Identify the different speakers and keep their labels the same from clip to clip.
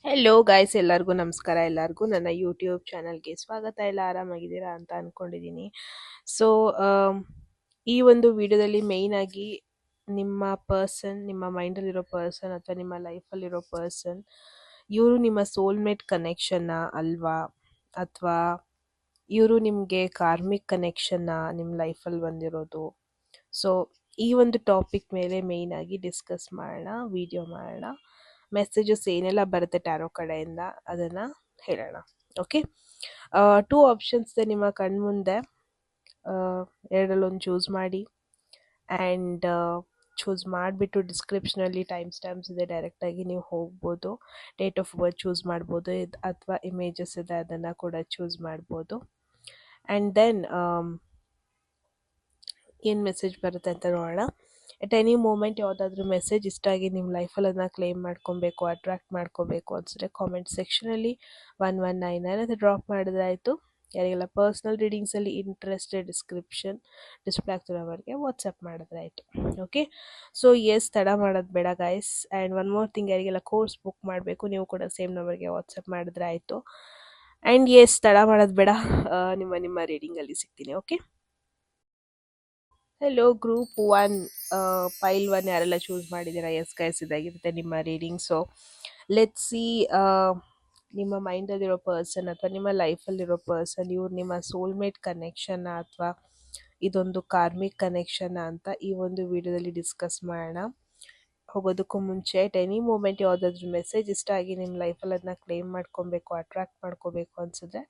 Speaker 1: Hello guys, ಎಲ್ಲರಿಗೂ ನಮಸ್ಕಾರ. ಎಲ್ಲರಿಗೂ ನನ್ನ ಯೂಟ್ಯೂಬ್ ಚಾನಲ್ಗೆ ಸ್ವಾಗತ. ಎಲ್ಲ ಆರಾಮಾಗಿದ್ದೀರಾ ಅಂತ ಅಂದ್ಕೊಂಡಿದ್ದೀನಿ. ಸೊ ಈ ಒಂದು ವಿಡಿಯೋದಲ್ಲಿ ಮೇಯ್ನ್ ಆಗಿ ನಿಮ್ಮ ಮೈಂಡಲ್ಲಿರೋ ಪರ್ಸನ್ ಅಥವಾ ನಿಮ್ಮ ಲೈಫಲ್ಲಿರೋ ಪರ್ಸನ್, ಇವರು ನಿಮ್ಮ ಸೋಲ್ಮೇಟ್ ಕನೆಕ್ಷನ್ನ ಅಲ್ವಾ, ಅಥವಾ ಇವರು ನಿಮಗೆ ಕಾರ್ಮಿಕ್ ಕನೆಕ್ಷನ್ನ ನಿಮ್ಮ ಲೈಫಲ್ಲಿ ಬಂದಿರೋದು. ಸೊ ಈ ಒಂದು ಟಾಪಿಕ್ ಮೇಲೆ ಮೇಯ್ನ್ ಆಗಿ ಡಿಸ್ಕಸ್ ಮಾಡೋಣ, ವಿಡಿಯೋ ಮಾಡೋಣ. ಮೆಸೇಜಸ್ ಏನೆಲ್ಲ ಬರುತ್ತೆ ಟ್ಯಾರೋ ಕಡೆಯಿಂದ ಅದನ್ನು ಹೇಳೋಣ. ಓಕೆ, 2 ಆಪ್ಷನ್ಸ್ ಇದೆ ನಿಮ್ಮ ಕಣ್ಮುಂದೆ. ಎರಡರಲ್ಲೊಂದು ಚೂಸ್ ಮಾಡಿ. ಆ್ಯಂಡ್ ಚೂಸ್ ಮಾಡಿಬಿಟ್ಟು ಡಿಸ್ಕ್ರಿಪ್ಷನಲ್ಲಿ ಟೈಮ್ ಸ್ಟ್ಯಾಂಪ್ಸ್ ಇದೆ, ಡೈರೆಕ್ಟಾಗಿ ನೀವು ಹೋಗ್ಬೋದು. ಡೇಟ್ ಆಫ್ ಬರ್ತ್ ಚೂಸ್ ಮಾಡ್ಬೋದು, ಅಥವಾ ಇಮೇಜಸ್ ಇದೆ ಅದನ್ನು ಕೂಡ ಚೂಸ್ ಮಾಡ್ಬೋದು. ಆ್ಯಂಡ್ ದೆನ್ ಏನು ಮೆಸೇಜ್ ಬರುತ್ತೆ ಅಂತ ನೋಡೋಣ. ಎಟ್ ಎನಿ ಮೂಮೆಂಟ್ ಯಾವುದಾದ್ರೂ ಮೆಸೇಜ್ ಇಷ್ಟ ಆಗಿ ನಿಮ್ಮ ಲೈಫಲ್ಲಿ ಅದನ್ನ ಕ್ಲೇಮ್ ಮಾಡ್ಕೊಬೇಕು, ಅಟ್ರಾಕ್ಟ್ ಮಾಡ್ಕೋಬೇಕು ಅನಿಸಿದ್ರೆ ಕಾಮೆಂಟ್ ಸೆಕ್ಷನಲ್ಲಿ 1199 ಅಂತ ಡ್ರಾಪ್ ಮಾಡಿದ್ರೆ ಆಯಿತು. ಯಾರಿಗೆಲ್ಲ ಪರ್ಸ್ನಲ್ ರೀಡಿಂಗ್ಸಲ್ಲಿ ಇಂಟ್ರೆಸ್ಟೆಡ್ ಡಿಸ್ಪ್ಲೇ ಆಗ್ತಿರೋ ಅವರಿಗೆ ವಾಟ್ಸಪ್ ಮಾಡಿದ್ರೆ ಆಯಿತು. ಓಕೆ, ಸೊ ಎಸ್, ತಡ ಮಾಡೋದು ಬೇಡ guys. And one more thing, ಯಾರಿಗೆಲ್ಲ ಕೋರ್ಸ್ ಬುಕ್ ಮಾಡಬೇಕು ನೀವು ಕೂಡ ಸೇಮ್ ನಂಬರ್ಗೆ ವಾಟ್ಸಪ್ ಮಾಡಿದ್ರೆ ಆಯಿತು. ಆ್ಯಂಡ್ ಎಸ್, ತಡ ಮಾಡೋದು ಬೇಡ, ನಿಮ್ಮ ರೀಡಿಂಗಲ್ಲಿ ಸಿಗ್ತೀನಿ. ಓಕೆ, ಹೆಲೋ ಗ್ರೂಪ್ 1, ಫೈಲ್ 1 ಯಾರೆಲ್ಲ ಚೂಸ್ ಮಾಡಿದ್ದೀರಾ? ಎಸ್ ಗೈಸ್, ಇದಾಗಿರುತ್ತೆ ನಿಮ್ಮ ರೀಡಿಂಗ್. ಸೊ ಲೆಟ್ಸ್ ಸಿ, ನಿಮ್ಮ ಮೈಂಡಲ್ಲಿರೋ ಪರ್ಸನ್ ಅಥವಾ ನಿಮ್ಮ ಲೈಫಲ್ಲಿರೋ ಪರ್ಸನ್, ಇವ್ರು ನಿಮ್ಮ ಸೋಲ್ಮೇಟ್ ಕನೆಕ್ಷನ್ನ ಅಥವಾ ಇದೊಂದು ಕಾರ್ಮಿಕ್ ಕನೆಕ್ಷನ್ನ ಅಂತ ಈ ಒಂದು ವಿಡಿಯೋದಲ್ಲಿ ಡಿಸ್ಕಸ್ ಮಾಡೋಣ. ಹೋಗೋದಕ್ಕೂ ಮುಂಚೆ ಎಟ್ ಎನಿ ಮೂಮೆಂಟ್ ಯಾವುದಾದ್ರೂ ಮೆಸೇಜ್ ಇಷ್ಟ ಆಗಿ ನಿಮ್ಮ ಲೈಫಲ್ಲಿ ಅದನ್ನ ಕ್ಲೇಮ್ ಮಾಡ್ಕೊಬೇಕು, ಅಟ್ರಾಕ್ಟ್ ಮಾಡ್ಕೋಬೇಕು ಅನಿಸಿದ್ರೆ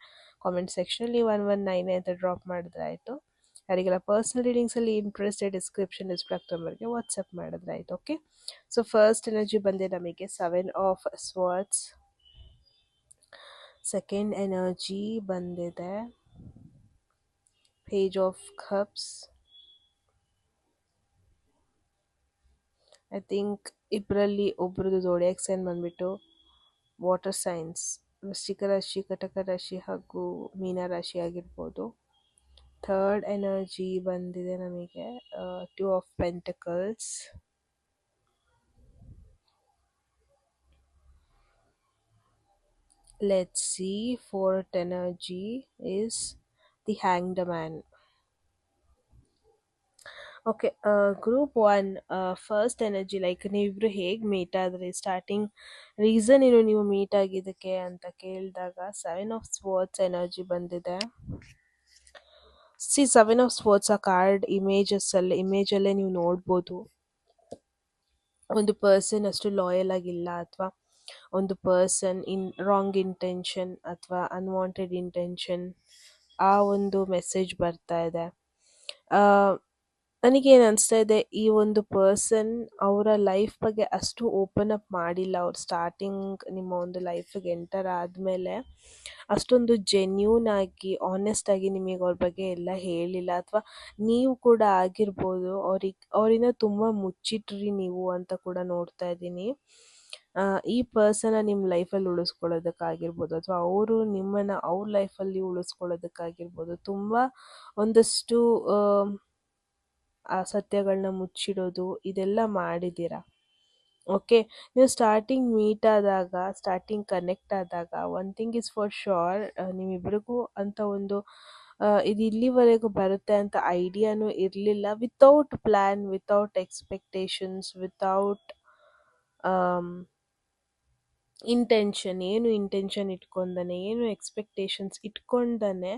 Speaker 1: ಕಾಮೆಂಟ್ ಸೆಕ್ಷನಲ್ಲಿ 1199 ಅಂತ ಡ್ರಾಪ್ ಮಾಡಿದ್ರೆ ಆಯಿತು. ಯಾರಿಗೆಲ್ಲ ಪರ್ಸ್ನಲ್ ರೀಡಿಂಗ್ಸಲ್ಲಿ ಇಂಟ್ರೆಸ್ಟೆಡ್ ಡಿಸ್ಪ್ಲೇ ನಂಬರ್ಗೆ ವಾಟ್ಸಪ್ ಮಾಡಿದ್ರೆ ಆಯಿತು. ಓಕೆ, ಸೊ ಫಸ್ಟ್ ಎನರ್ಜಿ ಬಂದೆ ನಮಗೆ 7 ಆಫ್ ಸ್ವಾರ್ಡ್ಸ್. ಸೆಕೆಂಡ್ ಎನರ್ಜಿ ಬಂದಿದೆ page of cups. I think ಇಬ್ಬರಲ್ಲಿ ಒಬ್ರದ್ದು ಝೋಡಿಯಾಕ್ ಸೈನ್ ಬಂದ್ಬಿಟ್ಟು ವಾಟರ್ ಸೈನ್ಸ್, ವೃಶ್ಚಿಕ ರಾಶಿ, ಕಟಕ ರಾಶಿ ಹಾಗೂ ಮೀನ ರಾಶಿ ಆಗಿರ್ಬೋದು. ಥರ್ಡ್ ಎನರ್ಜಿ ಬಂದಿದೆ ನಮಗೆ 2 of pentacles. Let's see, fourth energy is the Hanged Man. Okay, group 1 first energy, like ನೀವಿಬ್ರು ಹೇಗೆ ಮೀಟ್ ಆದ್ರಿ, ಸ್ಟಾರ್ಟಿಂಗ್ ರೀಸನ್ ಏನು ನೀವು ಮೀಟ್ ಆಗಿದ್ದಕ್ಕೆ ಅಂತ ಕೇಳಿದಾಗ 7 ಆಫ್ ಸ್ವಾರ್ಡ್ಸ್ ಎನರ್ಜಿ ಬಂದಿದೆ. ಸಿ 7 ಆಫ್ ಸ್ವಾರ್ಡ್ಸ್ ಆ ಕಾರ್ಡ್ ಇಮೇಜಲ್ಲೇ ನೀವು ನೋಡ್ಬೋದು. ಒಂದು ಪರ್ಸನ್ ಅಷ್ಟು ಲಾಯಲ್ ಆಗಿಲ್ಲ, ಅಥವಾ ಒಂದು ಪರ್ಸನ್ ರಾಂಗ್ ಇಂಟೆನ್ಷನ್ ಅಥವಾ ಅನ್ವಾಂಟೆಡ್ ಇಂಟೆನ್ಷನ್, ಆ ಒಂದು ಮೆಸೇಜ್ ಬರ್ತಾ ಇದೆ. ನನಗೇನು ಅನಿಸ್ತಾ ಇದೆ, ಈ ಒಂದು ಪರ್ಸನ್ ಅವರ ಲೈಫ್ ಬಗ್ಗೆ ಅಷ್ಟು ಓಪನ್ ಅಪ್ ಮಾಡಿಲ್ಲ. ಅವ್ರು ಸ್ಟಾರ್ಟಿಂಗ್ ನಿಮ್ಮ ಒಂದು ಲೈಫಿಗೆ ಎಂಟರ್ ಆದಮೇಲೆ ಅಷ್ಟೊಂದು ಜೆನ್ಯೂನ್ ಆಗಿ, ಆನೆಸ್ಟ್ ಆಗಿ ನಿಮಗೆ ಅವ್ರ ಬಗ್ಗೆ ಎಲ್ಲ ಹೇಳಿಲ್ಲ, ಅಥವಾ ನೀವು ಕೂಡ ಆಗಿರ್ಬೋದು ಅವರಿಂದ ತುಂಬ ಮುಚ್ಚಿಟ್ರಿ ನೀವು ಅಂತ ಕೂಡ ನೋಡ್ತಾ ಇದ್ದೀನಿ. ಈ ಪರ್ಸನ ನಿಮ್ಮ ಲೈಫಲ್ಲಿ ಉಳಿಸ್ಕೊಳ್ಳೋದಕ್ಕಾಗಿರ್ಬೋದು, ಅಥವಾ ಅವರು ನಿಮ್ಮನ್ನು ಅವ್ರ ಲೈಫಲ್ಲಿ ಉಳಿಸ್ಕೊಳ್ಳೋದಕ್ಕಾಗಿರ್ಬೋದು, ತುಂಬ ಒಂದಷ್ಟು ಆ ಸತ್ಯಗಳನ್ನ ಮುಚ್ಚಿಡೋದು ಇದೆಲ್ಲ ಮಾಡಿದ್ದೀರಾ. ಓಕೆ, ನೀವು ಸ್ಟಾರ್ಟಿಂಗ್ ಮೀಟ್ ಆದಾಗ, ಸ್ಟಾರ್ಟಿಂಗ್ ಕನೆಕ್ಟ್ ಆದಾಗ one thing is for sure, ನಿಮ್ಮಿಬ್ಬರಿಗೂ ಅಂತ ಒಂದು ಇದು ಇಲ್ಲಿವರೆಗೂ ಬರುತ್ತೆ ಅಂತ ಐಡಿಯಾನೂ ಇರಲಿಲ್ಲ. Without plan, without expectations, without intention ಇಟ್ಕೊಂಡನೆ, ಏನು ಎಕ್ಸ್ಪೆಕ್ಟೇಷನ್ಸ್ ಇಟ್ಕೊಂಡನೆ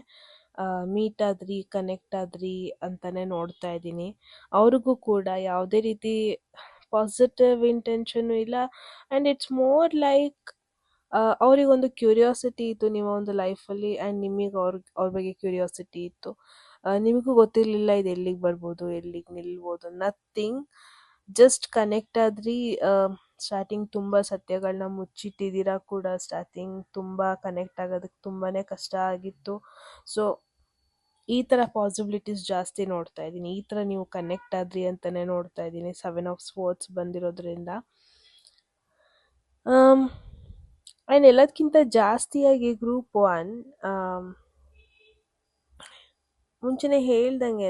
Speaker 1: ಮೀಟ್ ಆದ್ರಿ, ಕನೆಕ್ಟ್ ಆದ್ರಿ ಅಂತಲೇ ನೋಡ್ತಾ ಇದ್ದೀನಿ. ಅವ್ರಿಗೂ ಕೂಡ ಯಾವುದೇ ರೀತಿ ಪಾಸಿಟಿವ್ ಇಂಟೆನ್ಷನ್ನು ಇಲ್ಲ. ಆ್ಯಂಡ್ ಇಟ್ಸ್ ಮೋರ್ ಲೈಕ್ ಅವರಿಗೊಂದು ಕ್ಯೂರಿಯಾಸಿಟಿ ಇತ್ತು ನಿಮ್ಮ ಒಂದು ಲೈಫಲ್ಲಿ, ಆ್ಯಂಡ್ ನಿಮಗೆ ಅವ್ರ ಬಗ್ಗೆ ಕ್ಯೂರಿಯಾಸಿಟಿ ಇತ್ತು. ನಿಮಗೂ ಗೊತ್ತಿರಲಿಲ್ಲ ಇದು ಎಲ್ಲಿಗೆ ಬರ್ಬೋದು, ಎಲ್ಲಿಗೆ ನಿಲ್ಬೋದು, ನಥಿಂಗ್. ಜಸ್ಟ್ ಕನೆಕ್ಟ್ ಆದ್ರಿ. ಸ್ಟಾರ್ಟಿಂಗ್ ತುಂಬ ಸತ್ಯಗಳನ್ನ ಮುಚ್ಚಿಟ್ಟಿದ್ದೀರಾ ಕೂಡ. ಸ್ಟಾರ್ಟಿಂಗ್ ತುಂಬ ಕನೆಕ್ಟ್ ಆಗೋದಕ್ಕೆ ತುಂಬಾ ಕಷ್ಟ ಆಗಿತ್ತು. ಸೊ ಈ ಥರ ಪಾಸಿಬಿಲಿಟೀಸ್ ಜಾಸ್ತಿ ನೋಡ್ತಾ ಇದ್ದೀನಿ. ಈ ಥರ ನೀವು ಕನೆಕ್ಟ್ ಆದ್ರಿ ಅಂತಲೇ ನೋಡ್ತಾ ಇದ್ದೀನಿ 7 ಆಫ್ ಸ್ವಾರ್ಡ್ಸ್ ಬಂದಿರೋದ್ರಿಂದ. ಆ್ಯಂಡ್ ಎಲ್ಲದಕ್ಕಿಂತ ಜಾಸ್ತಿಯಾಗಿ ಗ್ರೂಪ್ 1 ಮುಂಚೆನೇ ಹೇಳ್ದಂಗೆ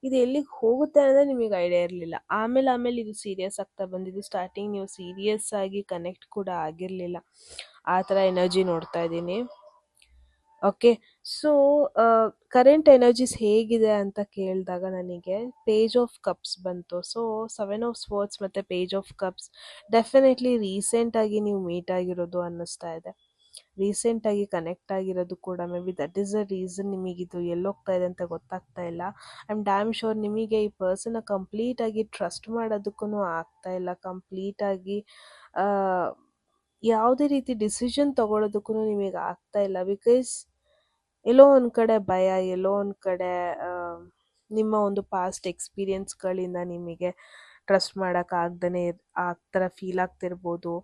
Speaker 1: ಇದು ಎಲ್ಲಿಗೆ ಹೋಗುತ್ತೆ ಅನ್ನೋದೇ ನಿಮಗೆ ಐಡಿಯಾ ಇರಲಿಲ್ಲ. ಆಮೇಲೆ ಇದು ಸೀರಿಯಸ್ ಆಗ್ತಾ ಬಂದಿದ್ದು. ಸ್ಟಾರ್ಟಿಂಗ್ ನೀವು ಸೀರಿಯಸ್ ಆಗಿ ಕನೆಕ್ಟ್ ಕೂಡ ಆಗಿರಲಿಲ್ಲ. ಆ ಥರ ಎನರ್ಜಿ ನೋಡ್ತಾ ಇದ್ದೀನಿ. ಓಕೆ, ಸೊ ಕರೆಂಟ್ ಎನರ್ಜೀಸ್ ಹೇಗಿದೆ ಅಂತ ಕೇಳಿದಾಗ ನನಗೆ ಪೇಜ್ ಆಫ್ ಕಪ್ಸ್ ಬಂತು. ಸೊ 7 ಆಫ್ ಸ್ವರ್ಡ್ಸ್ ಮತ್ತು ಪೇಜ್ ಆಫ್ ಕಪ್ಸ್ ಡೆಫಿನೆಟ್ಲಿ ರೀಸೆಂಟಾಗಿ ನೀವು ಮೀಟ್ ಆಗಿರೋದು ಅನ್ನಿಸ್ತಾ ಇದೆ. ರೀಸೆಂಟಾಗಿ ಕನೆಕ್ಟ್ ಆಗಿರೋದು ಕೂಡ maybe that is the reason ನಿಮಗಿದು ಎಲ್ಲೋಗ್ತಾ ಇದೆ ಅಂತ ಗೊತ್ತಾಗ್ತಾ ಇಲ್ಲ. ಐ ಆಮ್ ಡ್ಯಾಮ್ ಶೋರ್ ನಿಮಗೆ ಈ ಪರ್ಸನ್ನ ಕಂಪ್ಲೀಟಾಗಿ ಟ್ರಸ್ಟ್ ಮಾಡೋದಕ್ಕೂ ಆಗ್ತಾ ಇಲ್ಲ. ಕಂಪ್ಲೀಟಾಗಿ ಯಾವುದೇ ರೀತಿ ಡಿಸಿಷನ್ ತಗೊಳ್ಳೋದಕ್ಕೂ ನಿಮಗೆ ಆಗ್ತಾ ಇಲ್ಲ. ಬಿಕಾಸ್ ಎಲ್ಲೋ ಒಂದು ಕಡೆ ಭಯ, ಎಲ್ಲೋ ಒಂದು ಕಡೆ ನಿಮ್ಮ ಒಂದು ಪಾಸ್ಟ್ ಎಕ್ಸ್ಪೀರಿಯನ್ಸ್ಗಳಿಂದ ನಿಮಗೆ ಟ್ರಸ್ಟ್ ಮಾಡೋಕ್ಕಾಗ್ದೇ ಆ ಥರ ಫೀಲ್ ಆಗ್ತಿರ್ಬೋದು.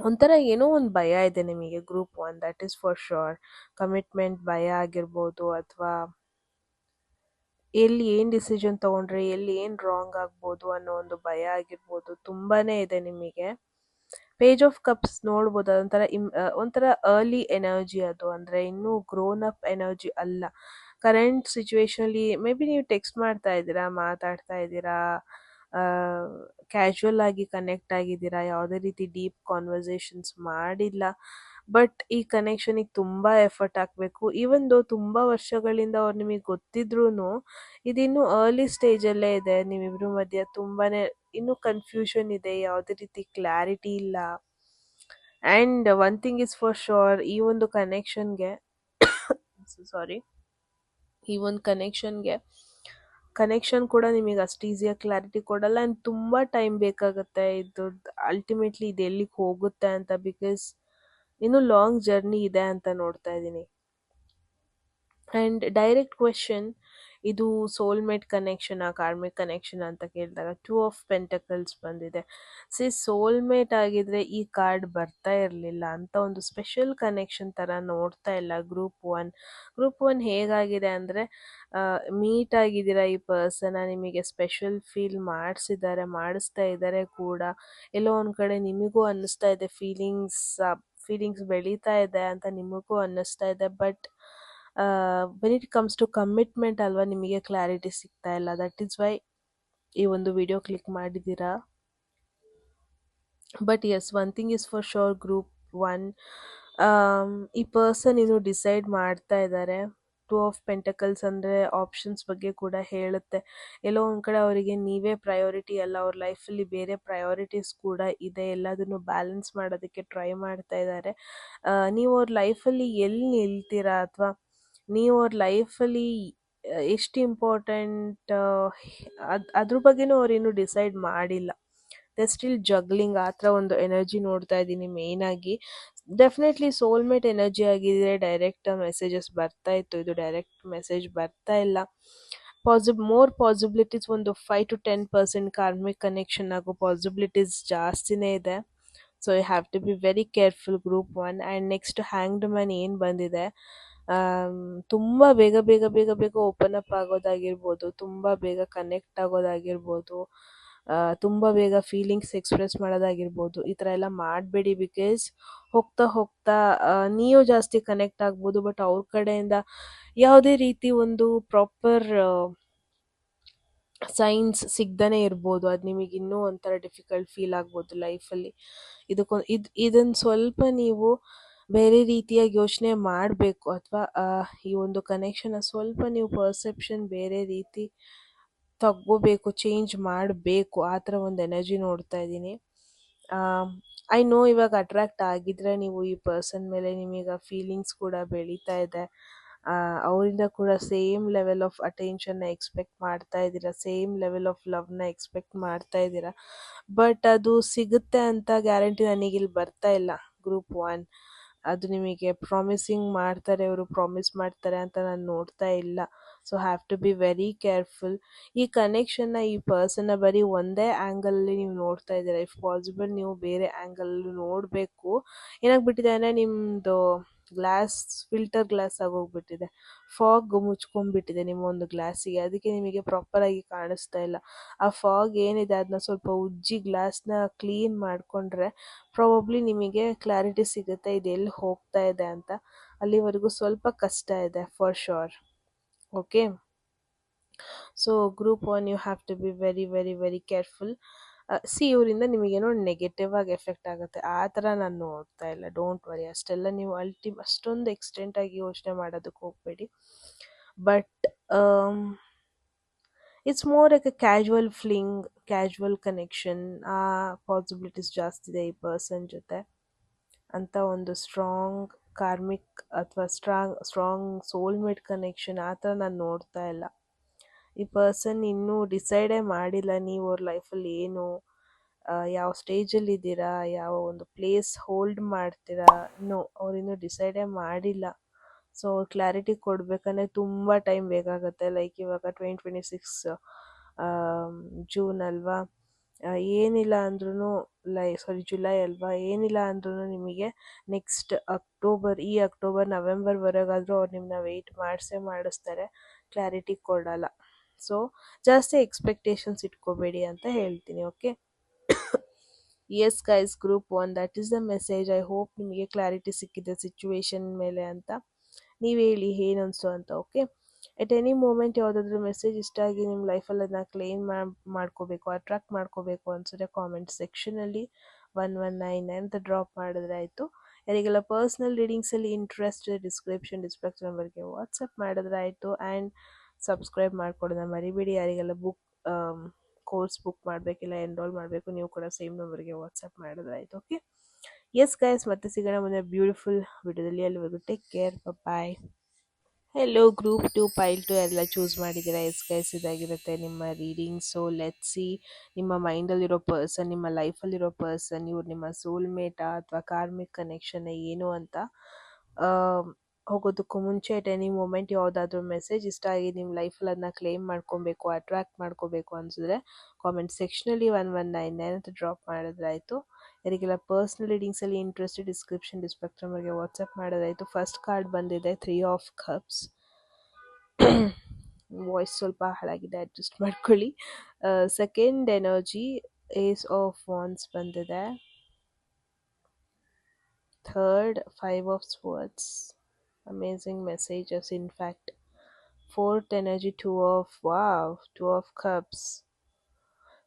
Speaker 1: ಒಂಥರ ಏನೋ ಒಂದು ಭಯ ಇದೆ ನಿಮಗೆ group 1, that is for sure. Commitment ಭಯ ಆಗಿರ್ಬೋದು, ಅಥವಾ ಎಲ್ಲಿ ಏನು ಡಿಸಿಷನ್ ತೊಗೊಂಡ್ರೆ ಎಲ್ಲಿ ಏನು ರಾಂಗ್ ಆಗ್ಬೋದು ಅನ್ನೋ ಒಂದು ಭಯ ಆಗಿರ್ಬೋದು, ತುಂಬಾ ಇದೆ ನಿಮಗೆ. ಪೇಜ್ ಆಫ್ ಕಪ್ಸ್ ನೋಡ್ಬೋದು, ಅದೊಂಥರ ಒಂಥರ ಅರ್ಲಿ ಎನರ್ಜಿ ಅದು. ಅಂದರೆ ಇನ್ನೂ ಗ್ರೋನ್ ಅಪ್ ಎನರ್ಜಿ ಅಲ್ಲ. ಕರೆಂಟ್ ಸಿಚುವೇಶನಲ್ಲಿ ಮೇ ಬಿ ನೀವು ಟೆಕ್ಸ್ಟ್ ಮಾಡ್ತಾ ಇದ್ದೀರಾ, ಮಾತಾಡ್ತಾ ಇದ್ದೀರಾ, ಕ್ಯಾಶುವಲ್ ಆಗಿ ಕನೆಕ್ಟ್ ಆಗಿದ್ದೀರಾ, ಯಾವುದೇ ರೀತಿ ಡೀಪ್ ಕಾನ್ವರ್ಸೇಷನ್ಸ್ ಮಾಡಿಲ್ಲ. ಬಟ್ ಈ ಕನೆಕ್ಷನಿಗೆ ತುಂಬ ಎಫರ್ಟ್ ಹಾಕಬೇಕು. ಈವನ್ ದೋ ತುಂಬ ವರ್ಷಗಳಿಂದ ಅವ್ರು ನಿಮಗೆ ಗೊತ್ತಿದ್ರೂ ಇದಿನ್ನೂ ಅರ್ಲಿ ಸ್ಟೇಜಲ್ಲೇ ಇದೆ. ನಿಮ್ಮಿಬ್ಬರ ಮಧ್ಯೆ ತುಂಬಾ ಇನ್ನೂ ಕನ್ಫ್ಯೂಷನ್ ಇದೆ, ಯಾವುದೇ ರೀತಿ ಕ್ಲಾರಿಟಿ ಇಲ್ಲ. And one thing is for sure, ಈ ಒಂದು ಕನೆಕ್ಷನ್ಗೆ ಸಾರಿ ಈ ಒಂದು ಕನೆಕ್ಷನ್ ಕೂಡ ನಿಮಗೆ ಅಷ್ಟು ಈಸಿಯಾಗಿ ಕ್ಲಾರಿಟಿ ಕೊಡಲ್ಲ. ಆ್ಯಂಡ್ ತುಂಬ ಟೈಮ್ ಬೇಕಾಗುತ್ತೆ ಇದು ಅಲ್ಟಿಮೇಟ್ಲಿ ಇದು ಎಲ್ಲಿಗೆ ಹೋಗುತ್ತೆ ಅಂತ. ಬಿಕಾಸ್ ಇನ್ನೂ ಲಾಂಗ್ ಜರ್ನಿ ಇದೆ ಅಂತ ನೋಡ್ತಾ ಇದ್ದೀನಿ. ಆ್ಯಂಡ್ ಡೈರೆಕ್ಟ್ ಕ್ವೆಶನ್, ಇದು ಸೋಲ್ಮೇಟ್ ಕನೆಕ್ಷನ್ ಕಾರ್ಮಿಕ್ ಕನೆಕ್ಷನ್ ಅಂತ ಕೇಳಿದಾಗ 2 ಆಫ್ ಪೆಂಟಕಲ್ಸ್ ಬಂದಿದೆ. ಸೋಲ್ಮೇಟ್ ಆಗಿದ್ರೆ ಈ ಕಾರ್ಡ್ ಬರ್ತಾ ಇರಲಿಲ್ಲ. ಅಂತ ಒಂದು ಸ್ಪೆಷಲ್ ಕನೆಕ್ಷನ್ ಥರ ನೋಡ್ತಾ ಇಲ್ಲ ಗ್ರೂಪ್ 1 ಹೇಗಾಗಿದೆ ಅಂದರೆ, ಮೀಟ್ ಆಗಿದ್ದೀರಾ ಈ ಪರ್ಸನ್ನ, ನಿಮಗೆ ಸ್ಪೆಷಲ್ ಫೀಲ್ ಮಾಡಿಸ್ತಾ ಇದ್ದಾರೆ ಕೂಡ. ಎಲ್ಲೋ ಒಂದು ಕಡೆ ನಿಮಗೂ ಅನ್ನಿಸ್ತಾ ಇದೆ ಫೀಲಿಂಗ್ಸ್ ಬೆಳೀತಾ ಇದೆ ಅಂತ ನಿಮಗೂ ಅನ್ನಿಸ್ತಾ ಇದೆ. But when it comes to commitment ಅಲ್ವಾ, ನಿಮಗೆ ಕ್ಲಾರಿಟಿ ಸಿಗ್ತಾ ಇಲ್ಲ. ದಟ್ ಈಸ್ ವೈ ಈ ಒಂದು ವಿಡಿಯೋ ಕ್ಲಿಕ್ ಮಾಡಿದ್ದೀರಾ. But yes, one thing is for sure group 1, ಈ ಪರ್ಸನ್ ಇನ್ನು ಡಿಸೈಡ್ ಮಾಡ್ತಾ ಇದ್ದಾರೆ. 2 ಆಫ್ ಪೆಂಟಕಲ್ಸ್ ಅಂದರೆ ಆಪ್ಷನ್ಸ್ ಬಗ್ಗೆ ಕೂಡ ಹೇಳುತ್ತೆ. ಎಲ್ಲೋ ಒಂದು ಕಡೆ ಅವರಿಗೆ ನೀವೇ ಪ್ರಯಾರಿಟಿ ಅಲ್ಲ, ಅವ್ರ ಲೈಫಲ್ಲಿ ಬೇರೆ ಪ್ರಯಾರಿಟೀಸ್ ಕೂಡ ಇದೆ. ಎಲ್ಲದನ್ನು ಬ್ಯಾಲೆನ್ಸ್ ಮಾಡೋದಕ್ಕೆ ಟ್ರೈ ಮಾಡ್ತಾ ಇದ್ದಾರೆ. ನೀವು ಅವ್ರ ಲೈಫಲ್ಲಿ ಎಲ್ಲಿ ನಿಲ್ತೀರಾ, ಅಥವಾ ನೀವು ಅವ್ರ ಲೈಫಲ್ಲಿ ಎಷ್ಟು ಇಂಪಾರ್ಟೆಂಟ್ ಅದ್ರ ಬಗ್ಗೆನೂ ಅವ್ರೇನು ಡಿಸೈಡ್ ಮಾಡಿಲ್ಲ. ದೇ ಸ್ಟಿಲ್ ಜಗ್ಲಿಂಗ್, ಆ ಥರ ಒಂದು ಎನರ್ಜಿ ನೋಡ್ತಾ ಇದ್ದೀನಿ ಮೇಯ್ನಾಗಿ. ಡೆಫಿನೆಟ್ಲಿ ಸೋಲ್ಮೇಟ್ ಎನರ್ಜಿ ಆಗಿದೆ. ಡೈರೆಕ್ಟ್ ಮೆಸೇಜಸ್ ಬರ್ತಾ ಇತ್ತು, ಇದು ಡೈರೆಕ್ಟ್ ಮೆಸೇಜ್ ಬರ್ತಾ ಇಲ್ಲ. ಮೋರ್ ಪಾಸಿಬಿಲಿಟೀಸ್, ಒಂದು 5 to 10% ಕಾರ್ಮಿಕ್ ಕನೆಕ್ಷನ್ ಆಗೋ ಪಾಸಿಬಿಲಿಟೀಸ್ ಜಾಸ್ತಿನೇ ಇದೆ. So you have to be very careful group 1. And next hanged man ಏನು ಬಂದಿದೆ, ತುಂಬ ಬೇಗ ಓಪನ್ ಅಪ್ ಆಗೋದಾಗಿರ್ಬೋದು, ತುಂಬ ಬೇಗ ಕನೆಕ್ಟ್ ಆಗೋದಾಗಿರ್ಬೋದು, ತುಂಬ ಬೇಗ ಫೀಲಿಂಗ್ಸ್ ಎಕ್ಸ್ಪ್ರೆಸ್ ಮಾಡೋದಾಗಿರ್ಬೋದು, ಈ ಥರ ಎಲ್ಲ ಮಾಡಬೇಡಿ. ಬಿಕಾಸ್ ಹೋಗ್ತಾ ನೀವು ಜಾಸ್ತಿ ಕನೆಕ್ಟ್ ಆಗ್ಬೋದು, ಬಟ್ ಅವ್ರ ಕಡೆಯಿಂದ ಯಾವುದೇ ರೀತಿ ಒಂದು ಪ್ರಾಪರ್ ಸೈನ್ಸ್ ಸಿಗ್ದೇ ಇರ್ಬೋದು. ಅದು ನಿಮಗೆ ಇನ್ನೂ ಒಂಥರ ಡಿಫಿಕಲ್ಟ್ ಫೀಲ್ ಆಗ್ಬೋದು ಲೈಫಲ್ಲಿ. ಇದನ್ನು ಸ್ವಲ್ಪ ನೀವು ಬೇರೆ ರೀತಿಯಾಗಿ ಯೋಚನೆ ಮಾಡಬೇಕು, ಅಥವಾ ಈ ಒಂದು ಕನೆಕ್ಷನ್ನ ಸ್ವಲ್ಪ ನೀವು ಪರ್ಸೆಪ್ಷನ್ ಬೇರೆ ರೀತಿ ತಗೋಬೇಕು, ಚೇಂಜ್ ಮಾಡಬೇಕು. ಆ ಥರ ಒಂದು ಎನರ್ಜಿ ನೋಡ್ತಾ ಇದ್ದೀನಿ. ಐ ನೋ ಇವಾಗ ಅಟ್ರ್ಯಾಕ್ಟ್ ಆಗಿದ್ರೆ ನೀವು ಈ ಪರ್ಸನ್ ಮೇಲೆ ನಿಮಗೆ ಫೀಲಿಂಗ್ಸ್ ಕೂಡ ಬೆಳೀತಾ ಇದೆ. ಅವರಿಂದ ಕೂಡ ಸೇಮ್ ಲೆವೆಲ್ ಆಫ್ ಅಟೆನ್ಷನ್ನ ಎಕ್ಸ್ಪೆಕ್ಟ್ ಮಾಡ್ತಾ ಇದ್ದೀರಾ, ಸೇಮ್ ಲೆವೆಲ್ ಆಫ್ ಲವ್ನ ಎಕ್ಸ್ಪೆಕ್ಟ್ ಮಾಡ್ತಾ ಇದ್ದೀರಾ. ಬಟ್ ಅದು ಸಿಗುತ್ತೆ ಅಂತ ಗ್ಯಾರಂಟಿ ನನಗಿಲ್ಲಿ ಬರ್ತಾ ಇಲ್ಲ ಗ್ರೂಪ್ 1. ಅದು ನಿಮಗೆ ಪ್ರಾಮಿಸಿಂಗ್ ಮಾಡ್ತಾರೆ, ಅವರು ಪ್ರಾಮಿಸ್ ಮಾಡ್ತಾರೆ ಅಂತ ನಾನು ನೋಡ್ತಾ ಇಲ್ಲ. So have to be very careful. ಈ ಕನೆಕ್ಷನ್ನ, ಈ ಪರ್ಸನ್ನ ಬರೀ ಒಂದೇ ಆ್ಯಂಗಲಲ್ಲಿ ನೀವು ನೋಡ್ತಾ ಇದ್ದೀರಾ. ಇಫ್ ಪಾಸಿಬಲ್ ನೀವು ಬೇರೆ ಆ್ಯಂಗಲಲ್ಲಿ ನೋಡಬೇಕು. ಏನಾಗ್ಬಿಟ್ಟಿದೆ ಅಂದರೆ, ನಿಮ್ಮದು ಫಿಲ್ಟರ್ ಗ್ಲಾಸ್ ಆಗೋಗ್ಬಿಟ್ಟಿದೆ. ಫಾಗ್ ಮುಚ್ಕೊಂಡ್ಬಿಟ್ಟಿದೆ ನಿಮ್ಮ ಒಂದು ಗ್ಲಾಸಿಗೆ, ಅದಕ್ಕೆ ನಿಮಗೆ ಪ್ರಾಪರಾಗಿ ಕಾಣಿಸ್ತಾ ಇಲ್ಲ. ಆ ಫಾಗ್ ಏನಿದೆ ಅದನ್ನ ಸ್ವಲ್ಪ ಉಜ್ಜಿ ಗ್ಲಾಸ್ನ ಕ್ಲೀನ್ ಮಾಡಿಕೊಂಡ್ರೆ ಪ್ರಾಬಬ್ಲಿ ನಿಮಗೆ ಕ್ಲಾರಿಟಿ ಸಿಗುತ್ತೆ ಇದು ಎಲ್ಲಿ ಹೋಗ್ತಾ ಇದೆ ಅಂತ. ಅಲ್ಲಿವರೆಗೂ ಸ್ವಲ್ಪ ಕಷ್ಟ ಇದೆ for sure. Okay, so group one you have to be very very very careful. ಸಿ ಇವರಿಂದ ನಿಮಗೇನೋ ನೆಗೆಟಿವ್ ಆಗಿ ಎಫೆಕ್ಟ್ ಆಗುತ್ತೆ ಆ ಥರ ನಾನು ನೋಡ್ತಾ ಇಲ್ಲ. ಡೋಂಟ್ ವರಿ, ಅಷ್ಟೆಲ್ಲ ನೀವು ಅಷ್ಟೊಂದು ಎಕ್ಸ್ಟೆಂಟ್ ಆಗಿ ಯೋಚನೆ ಮಾಡೋದಕ್ಕೆ ಹೋಗಬೇಡಿ. But it's more like a casual fling, casual connection. ಆ ಪಾಸಿಬಿಲಿಟೀಸ್ ಜಾಸ್ತಿ ಇದೆ ಈ ಪರ್ಸನ್ ಜೊತೆ ಅಂತ. ಒಂದು ಸ್ಟ್ರಾಂಗ್ ಕಾರ್ಮಿಕ್ ಅಥವಾ ಸ್ಟ್ರಾಂಗ್ ಸೋಲ್ಮೇಟ್ ಕನೆಕ್ಷನ್ ಆ ಥರ ನಾನು ನೋಡ್ತಾ ಇಲ್ಲ. ಈ ಪರ್ಸನ್ ಇನ್ನೂ ಡಿಸೈಡೇ ಮಾಡಿಲ್ಲ ನೀವು ಅವ್ರ ಲೈಫಲ್ಲಿ ಏನು, ಯಾವ ಸ್ಟೇಜಲ್ಲಿ ಇದ್ದೀರಾ, ಯಾವ ಒಂದು ಪ್ಲೇಸ್ ಹೋಲ್ಡ್ ಮಾಡ್ತೀರಾ, ಅವ್ರಿನ್ನೂ ಡಿಸೈಡೇ ಮಾಡಿಲ್ಲ. ಸೊ ಅವ್ರು ಕ್ಲಾರಿಟಿ ಕೊಡಬೇಕಂದ್ರೆ ತುಂಬ ಟೈಮ್ ಬೇಕಾಗುತ್ತೆ. ಲೈಕ್ ಇವಾಗ 2026 ಜೂನ್ ಅಲ್ವಾ, ಏನಿಲ್ಲ ಅಂದ್ರೂ ಜುಲೈ ಅಲ್ವಾ, ಏನಿಲ್ಲ ಅಂದ್ರೂ ನಿಮಗೆ ನೆಕ್ಸ್ಟ್ ಈ ಅಕ್ಟೋಬರ್ ನವೆಂಬರ್ವರೆಗಾದರೂ ಅವ್ರು ನಿಮ್ಮನ್ನ ವೆಯ್ಟ್ ಮಾಡಿಸ್ತಾರೆ, ಕ್ಲಾರಿಟಿ ಕೊಡಲ್ಲ. ಸೊ ಜಾಸ್ತಿ ಎಕ್ಸ್ಪೆಕ್ಟೇಷನ್ಸ್ ಇಟ್ಕೋಬೇಡಿ ಅಂತ ಹೇಳ್ತೀನಿ. Okay, yes guys, group one, that is the message. I hope ನಿಮಗೆ ಕ್ಲಾರಿಟಿ ಸಿಕ್ಕಿದೆ ಸಿಚುವೇಶನ್ ಮೇಲೆ ಅಂತ. ನೀವು ಹೇಳಿ ಏನು ಅನಿಸ್ತು ಅಂತ. ಓಕೆ, ಎಟ್ ಎನಿ ಮೂಮೆಂಟ್ ಯಾವುದಾದ್ರೂ ಮೆಸೇಜ್ ಇಷ್ಟ ಆಗಿ ನಿಮ್ಮ ಲೈಫಲ್ಲಿ ಅದನ್ನ ಕ್ಲೇಮ್ ಮಾಡ್ಕೋಬೇಕು, ಅಟ್ರಾಕ್ಟ್ ಮಾಡ್ಕೋಬೇಕು ಅನ್ಸಿದ್ರೆ ಕಾಮೆಂಟ್ ಸೆಕ್ಷನಲ್ಲಿ 1199 ಅಂತ ಡ್ರಾಪ್ ಮಾಡಿದ್ರೆ ಆಯಿತು. ಯಾರಿಗೆಲ್ಲ ಪರ್ಸ್ನಲ್ ರೀಡಿಂಗ್ಸಲ್ಲಿ ಇಂಟ್ರೆಸ್ಟ್ ಡಿಸ್ಕ್ರಿಪ್ಷನ್ ನಂಬರ್ಗೆ ವಾಟ್ಸಪ್ ಮಾಡಿದ್ರೆ ಆಯಿತು. ಆ್ಯಂಡ್ ಸಬ್ಸ್ಕ್ರೈಬ್ ಮಾಡ್ಕೊಡೋದನ್ನ ಮರಿಬೇಡಿ. ಯಾರಿಗೆಲ್ಲ ಕೋರ್ಸ್ ಬುಕ್ ಮಾಡಬೇಕಿಲ್ಲ, ಎನ್ರೋಲ್ ಮಾಡಬೇಕು, ನೀವು ಕೂಡ ಸೇಮ್ ನಂಬರ್ಗೆ ವಾಟ್ಸಪ್ ಮಾಡಿದ್ರೆ ಆಯಿತು. ಓಕೆ, ಎಸ್ ಗೈಸ್, ಮತ್ತೆ ಸಿಗೋಣ ಮುಂದೆ ಬ್ಯೂಟಿಫುಲ್ ವಿಡಿಯೋದಲ್ಲಿ. ಅಲ್ಲಿವರೆಗೂ ಟೇಕ್ ಕೇರ್, ಬಾಯ್. ಹೆಲೋ ಗ್ರೂಪ್ 2 ಪೈಲ್ 2 ಎಲ್ಲ ಚೂಸ್ ಮಾಡಿದ್ದೀರಾ. ಎಸ್ ಗೈಸ್, ಇದಾಗಿರುತ್ತೆ ನಿಮ್ಮ ರೀಡಿಂಗ್. ಸೊ ಲೆಟ್ ಸಿ, ನಿಮ್ಮ ಮೈಂಡಲ್ಲಿರೋ ಪರ್ಸನ್, ನಿಮ್ಮ ಲೈಫಲ್ಲಿರೋ ಪರ್ಸನ್, ಇವ್ರು ನಿಮ್ಮ ಸೋಲ್ಮೇಟಾ ಅಥವಾ ಕಾರ್ಮಿಕ್ ಕನೆಕ್ಷನ್ ಏನು ಅಂತ ಹೋಗೋದಕ್ಕೂ ಮುಂಚೆ ಎಟ್ ಎನಿ ಮೂಮೆಂಟ್ ಯಾವುದಾದ್ರೂ ಮೆಸೇಜ್ ಇಷ್ಟ ಆಗಿ ನಿಮ್ಮ ಲೈಫಲ್ಲಿ ಅದನ್ನ ಕ್ಲೇಮ್ ಮಾಡ್ಕೊಬೇಕು, ಅಟ್ರಾಕ್ಟ್ ಮಾಡ್ಕೋಬೇಕು ಅನಿಸಿದ್ರೆ ಕಾಮೆಂಟ್ ಸೆಕ್ಷನಲ್ಲಿ 1199 ಅಂತ ಡ್ರಾಪ್ ಮಾಡಿದ್ರೆ ಆಯಿತು. ಯಾರಿಗೆಲ್ಲ ಪರ್ಸ್ನಲ್ ರೀಡಿಂಗ್ಸಲ್ಲಿ ಇಂಟ್ರೆಸ್ಟ್ ನಂಬರ್ಗೆ ವಾಟ್ಸಪ್ ಮಾಡೋದಾಯಿತು. ಫಸ್ಟ್ ಕಾರ್ಡ್ ಬಂದಿದೆ 3 ಆಫ್ ಕಪ್ಸ್. ವಾಯ್ಸ್ ಸ್ವಲ್ಪ ಹಾಳಾಗಿದೆ, ಅಡ್ಜಸ್ಟ್ ಮಾಡ್ಕೊಳ್ಳಿ. Second energy ace of wands ಬಂದಿದೆ. Third 5 of swords, amazing messages in fact. Fourth energy 2 of cups.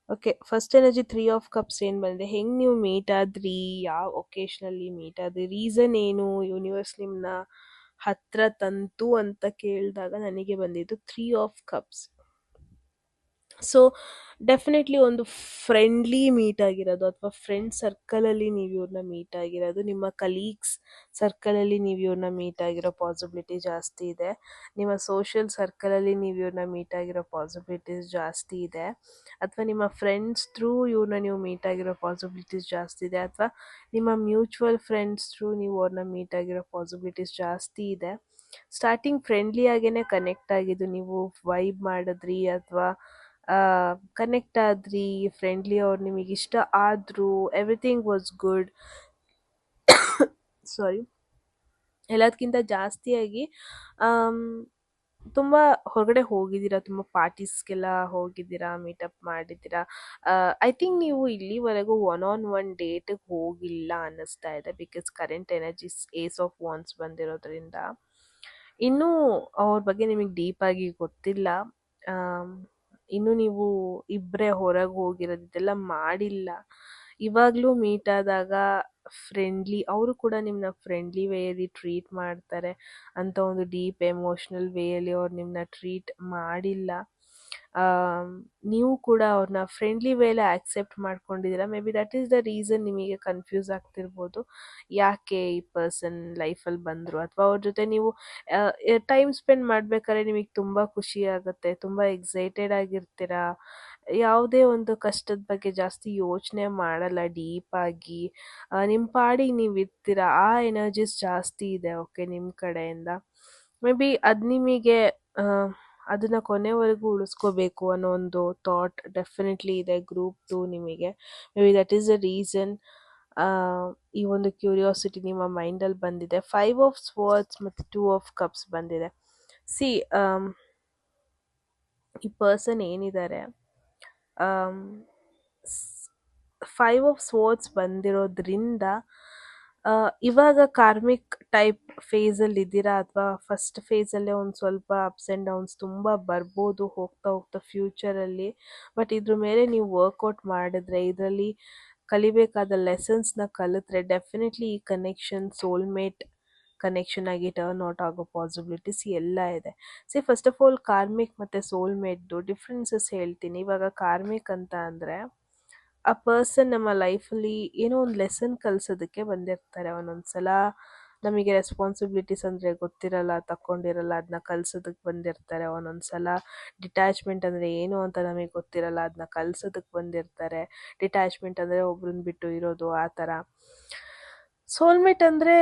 Speaker 1: Okay, first energy 3 of cups ಏನು ಬಂದಿದೆ, ಹೆಂಗೆ ನೀವು ಮೀಟ್ ಆದ್ರಿ, ಯಾವ ಒಕೇಶನಲ್ಲಿ ಮೀಟ್ ಆದ್ರಿ, ರೀಸನ್ ಏನು, ಯೂನಿವರ್ಸ್ ನಿಮ್ಮನ್ನ ಹತ್ರ ತಂತು ಅಂತ ಕೇಳಿದಾಗ ನನಗೆ ಬಂದಿದ್ದು 3 ಆಫ್ ಕಪ್ಸ್. ಸೊ ಡೆಫಿನೆಟ್ಲಿ ಒಂದು ಫ್ರೆಂಡ್ಲಿ ಮೀಟ್ ಆಗಿರೋದು, ಅಥವಾ ಫ್ರೆಂಡ್ ಸರ್ಕಲಲ್ಲಿ ನೀವು ಇವ್ರನ್ನ ಮೀಟ್ ಆಗಿರೋದು, ನಿಮ್ಮ ಕಲೀಗ್ಸ್ ಸರ್ಕಲಲ್ಲಿ ನೀವು ಇವ್ರನ್ನ ಮೀಟ್ ಆಗಿರೋ ಪಾಸಿಬಿಲಿಟಿ ಜಾಸ್ತಿ ಇದೆ. ನಿಮ್ಮ ಸೋಷಿಯಲ್ ಸರ್ಕಲಲ್ಲಿ ನೀವು ಇವ್ರನ್ನ ಮೀಟ್ ಆಗಿರೋ ಪಾಸಿಬಿಲಿಟೀಸ್ ಜಾಸ್ತಿ ಇದೆ. ಅಥವಾ ನಿಮ್ಮ ಫ್ರೆಂಡ್ಸ್ ಥ್ರೂ ಇವ್ರನ್ನ ನೀವು ಮೀಟ್ ಆಗಿರೋ ಪಾಸಿಬಿಲಿಟೀಸ್ ಜಾಸ್ತಿ ಇದೆ. ಅಥವಾ ನಿಮ್ಮ ಮ್ಯೂಚುವಲ್ ಫ್ರೆಂಡ್ಸ್ ಥ್ರೂ ನೀವು ಅವ್ರನ್ನ ಮೀಟ್ ಆಗಿರೋ ಪಾಸಿಬಿಲಿಟೀಸ್ ಜಾಸ್ತಿ ಇದೆ. ಸ್ಟಾರ್ಟಿಂಗ್ ಫ್ರೆಂಡ್ಲಿ ಆಗೇನೆ ಕನೆಕ್ಟ್ ಆಗಿದ್ದು, ನೀವು ವೈಬ್ ಮಾಡಿದ್ರಿ ಅಥವಾ ಕನೆಕ್ಟ್ ಆದ್ರಿ, ಫ್ರೆಂಡ್ಲಿ, ಅವ್ರು ನಿಮಗೆ ಇಷ್ಟ ಆದರು, ಎವ್ರಿಥಿಂಗ್ ವಾಸ್ ಗುಡ್. ಸಾರಿ, ಎಲ್ಲದಕ್ಕಿಂತ ಜಾಸ್ತಿಯಾಗಿ ತುಂಬ ಹೊರಗಡೆ ಹೋಗಿದ್ದೀರಾ, ತುಂಬ ಪಾರ್ಟೀಸ್ಗೆಲ್ಲ ಹೋಗಿದ್ದೀರಾ, ಮೀಟಪ್ ಮಾಡಿದ್ದೀರಾ. ಐ ಥಿಂಕ್ ನೀವು ಇಲ್ಲಿವರೆಗೂ 1-on-1 ಡೇಟಿಗೆ ಹೋಗಿಲ್ಲ ಅನ್ನಿಸ್ತಾ ಇದೆ, because current energies ace of wands ಬಂದಿರೋದ್ರಿಂದ ಇನ್ನೂ ಅವ್ರ ಬಗ್ಗೆ ನಿಮಗೆ ಡೀಪಾಗಿ ಗೊತ್ತಿಲ್ಲ. ಇನ್ನು ನೀವು ಇಬ್ಬರೇ ಹೊರಗೆ ಹೋಗಿರೋದು, ಇದೆಲ್ಲ ಮಾಡಿಲ್ಲ. ಇವಾಗಲೂ ಮೀಟ್ ಆದಾಗ ಫ್ರೆಂಡ್ಲಿ, ಅವರು ಕೂಡ ನಿಮ್ಮನ್ನ ಫ್ರೆಂಡ್ಲಿ ವೇಯಲ್ಲಿ ಟ್ರೀಟ್ ಮಾಡ್ತಾರೆ ಅಂತ ಒಂದು ಡೀಪ್ ಎಮೋಷ್ನಲ್ ವೇಯಲ್ಲಿ ಅವ್ರು ನಿಮ್ಮನ್ನ ಟ್ರೀಟ್ ಮಾಡಿಲ್ಲ. ನೀವು ಕೂಡ ಅವ್ರನ್ನ ಫ್ರೆಂಡ್ಲಿ ವೇಲೆ ಆಕ್ಸೆಪ್ಟ್ ಮಾಡ್ಕೊಂಡಿದ್ದೀರಾ. May be that is the reason ನಿಮಗೆ ಕನ್ಫ್ಯೂಸ್ ಆಗ್ತಿರ್ಬೋದು, ಯಾಕೆ ಈ ಪರ್ಸನ್ ಲೈಫಲ್ಲಿ ಬಂದರು. ಅಥವಾ ಅವ್ರ ಜೊತೆ ನೀವು ಟೈಮ್ ಸ್ಪೆಂಡ್ ಮಾಡಬೇಕಾದ್ರೆ ನಿಮಗೆ ತುಂಬ ಖುಷಿ ಆಗುತ್ತೆ, ತುಂಬ ಎಕ್ಸೈಟೆಡ್ ಆಗಿರ್ತೀರಾ, ಯಾವುದೇ ಒಂದು ಕಷ್ಟದ ಬಗ್ಗೆ ಜಾಸ್ತಿ ಯೋಚನೆ ಮಾಡಲ್ಲ ಡೀಪಾಗಿ, ನಿಮ್ಮ ಪಾಡಿಗೆ ನೀವು ಇರ್ತೀರಾ. ಆ ಎನರ್ಜೀಸ್ ಜಾಸ್ತಿ ಇದೆ ಓಕೆ ನಿಮ್ಮ ಕಡೆಯಿಂದ. ಮೇ ಬಿ ಅದು ನಿಮಗೆ ಅದನ್ನು ಕೊನೆವರೆಗೂ ಉಳಿಸ್ಕೋಬೇಕು ಅನ್ನೋ ಒಂದು ಥಾಟ್ ಡೆಫಿನೆಟ್ಲಿ ಇದೆ ಗ್ರೂಪ್ 2 ನಿಮಗೆ. May be that is the reason ಈ ಒಂದು ಕ್ಯೂರಿಯಾಸಿಟಿ ನಿಮ್ಮ ಮೈಂಡಲ್ಲಿ ಬಂದಿದೆ. 5 ಆಫ್ ಸ್ವಾರ್ಡ್ಸ್ ಮತ್ತು 2 ಆಫ್ ಕಪ್ಸ್ ಬಂದಿದೆ. ಸಿ, ಈ ಪರ್ಸನ್ ಏನಿದ್ದಾರೆ, 5 ಆಫ್ ಸ್ವೋರ್ಡ್ಸ್ ಬಂದಿರೋದ್ರಿಂದ ಇವಾಗ ಕಾರ್ಮಿಕ್ ಟೈಪ್ ಫೇಸಲ್ಲಿ ಇದ್ದೀರಾ, ಅಥವಾ ಫಸ್ಟ್ ಫೇಸಲ್ಲೇ ಒಂದು ಸ್ವಲ್ಪ ಅಪ್ಸ್ ಆ್ಯಂಡ್ ಡೌನ್ಸ್ ತುಂಬ ಬರ್ಬೋದು ಹೋಗ್ತಾ ಹೋಗ್ತಾ ಫ್ಯೂಚರಲ್ಲಿ. ಬಟ್ ಇದ್ರ ಮೇಲೆ ನೀವು ವರ್ಕೌಟ್ ಮಾಡಿದ್ರೆ, ಇದರಲ್ಲಿ ಕಲಿಬೇಕಾದ ಲೆಸನ್ಸ್ನ ಕಲಿತ್ರೆ ಡೆಫಿನೆಟ್ಲಿ ಈ ಕನೆಕ್ಷನ್ ಸೋಲ್ಮೇಟ್ ಕನೆಕ್ಷನ್ ಆಗಿ ಟರ್ನ್ ಔಟ್ ಆಗೋ ಪಾಸಿಬಿಲಿಟೀಸ್ ಎಲ್ಲ ಇದೆ. ಫಸ್ಟ್ ಆಫ್ ಆಲ್ ಕಾರ್ಮಿಕ್ ಮತ್ತು ಸೋಲ್ಮೇಟ್ದು ಡಿಫ್ರೆನ್ಸಸ್ ಹೇಳ್ತೀನಿ. ಇವಾಗ ಕಾರ್ಮಿಕ್ ಅಂತ ಅಂದರೆ ಆ ಪರ್ಸನ್ ನಮ್ಮ ಲೈಫಲ್ಲಿ ಏನೋ ಒಂದು ಲೆಸನ್ ಕಲಿಸೋದಕ್ಕೆ ಬಂದಿರ್ತಾರೆ. ಒಂದೊಂದು ಸಲ ನಮಗೆ ರೆಸ್ಪಾನ್ಸಿಬಿಲಿಟೀಸ್ ಅಂದರೆ ಗೊತ್ತಿರಲ್ಲ, ತಗೊಂಡಿರಲ್ಲ, ಅದನ್ನ ಕಲಿಸೋದಕ್ಕೆ ಬಂದಿರ್ತಾರೆ. ಒಂದೊಂದು ಸಲ ಡಿಟ್ಯಾಚ್ಮೆಂಟ್ ಅಂದರೆ ಏನು ಅಂತ ನಮಗೆ ಗೊತ್ತಿರಲ್ಲ, ಅದನ್ನ ಕಲಿಸೋದಕ್ಕೆ ಬಂದಿರ್ತಾರೆ. ಡಿಟ್ಯಾಚ್ಮೆಂಟ್ ಅಂದರೆ ಒಬ್ರನ್ನ ಬಿಟ್ಟು ಇರೋದು, ಆ ಥರ. ಸೋಲ್ಮೇಟ್ ಅಂದರೆ